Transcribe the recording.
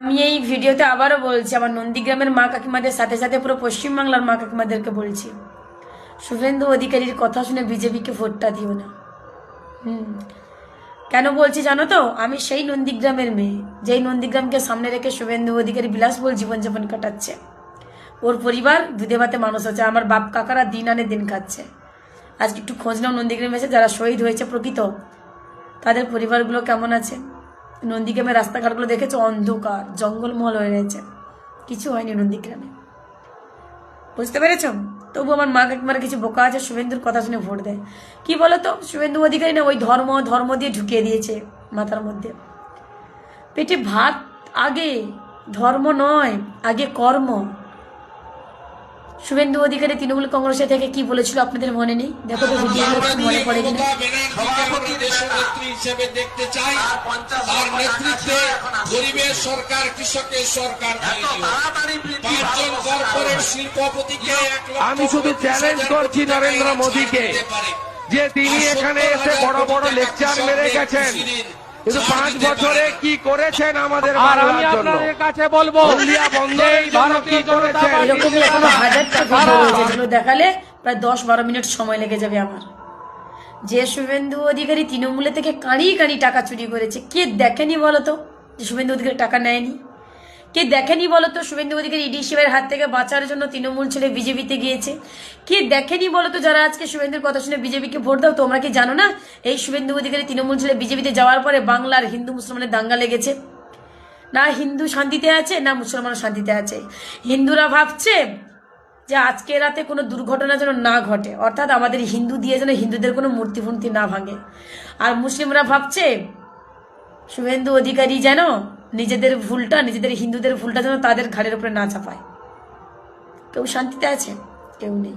আমি এই ভিডিওতে আবারও বলছি, আমার নন্দীগ্রামের মা কাকিমাদের সাথে সাথে পুরো পশ্চিমবাংলার মা কাকিমাদেরকে বলছি, শুভেন্দু অধিকারীর কথা শুনে বিজেপিকে ভোটটা দিও না। কেন বলছি জানো তো? আমি সেই নন্দীগ্রামের মেয়ে, যেই নন্দীগ্রামকে সামনে রেখে শুভেন্দু অধিকারী বিলাসবহুল জীবনযাপন কাটাচ্ছে। ওর পরিবার দুধে ভাতে মানুষ হচ্ছে, আমার বাপ কাকারা দিন আনে দিন খাচ্ছে। আজকে একটু খোঁজ নাও নন্দীগ্রামে এসে, যারা শহীদ হয়েছে প্রকৃত, তাদের পরিবারগুলো কেমন আছে। নন্দীগ্রামের রাস্তাঘাটগুলো দেখেছো, অন্ধকার জঙ্গলমহল হয়ে রয়েছে, কিছু হয়নি নন্দীগ্রামে। বুঝতে পেরেছ? তবু আমার মা কাকিমারা কিছু বোকা আছে, শুভেন্দুর কথা শুনে ভোট দেয়। কি বলতো, শুভেন্দু অধিকারী না ওই ধর্ম দিয়ে ঢুকিয়ে দিয়েছে মাথার মধ্যে। পেটে ভাত আগে, ধর্ম নয়, আগে কর্ম। শুভেন্দু অধিকারী তৃণমূল কংগ্রেসে থেকে কি বলেছিল আপনাদের মনে নেই? দেখো তো ভিডিওগুলো একটু মনে পড়ে কিনা। সরকার কৃষকের সরকার, আমি শুধু চ্যালেঞ্জ করছি নরেন্দ্র মোদীকে, যে তিনি এখানে এসে বড় বড় লেকচার মেরে গেছেন, কিন্তু 5 বছরে কি করেছেন আমাদের বাংলার জন্য কাছে বলবো এরকমই এখনো হাজারটা ভিডিও রয়েছে, যেগুলো দেখালে প্রায় 10-12 মিনিট সময় লেগে যাবে আমার। যে শুভেন্দু অধিকারী তৃণমূলে থেকে কাঁড়ি টাকা চুরি করেছে, কে দেখেনি বলতো যে শুভেন্দু অধিকারী টাকা নেয়নি? কে দেখেনি বলতো শুভেন্দু অধিকারী ইডি সাহেবের হাত থেকে বাঁচার জন্য তৃণমূল ছেড়ে বিজেপিতে গিয়েছে? কে দেখেনি বলতো? যারা আজকে শুভেন্দুর কথা শুনে বিজেপিকে ভোট দাও, তোমরা কি জানো না এই শুভেন্দু অধিকারী তৃণমূল ছেড়ে বিজেপিতে যাওয়ার পরে বাংলার হিন্দু মুসলমানের দাঙ্গা লেগেছে? না হিন্দু শান্তিতে আছে, না মুসলমান শান্তিতে আছে। হিন্দুরা ভাবছে যে আজকে রাতে কোনো দুর্ঘটনা যেন না ঘটে, অর্থাৎ আমাদের হিন্দু দিয়ে যেন হিন্দুদের কোনো মূর্তি ফুর্তি না ভাঙে। আর মুসলিমরা ভাবছে শুভেন্দু অধিকারী যেন নিজেদের হিন্দুদের ভুলটা যেন তাদের ঘাড়ের উপরে না চাপায়। কেউ শান্তিতে আছে? কেউ নেই।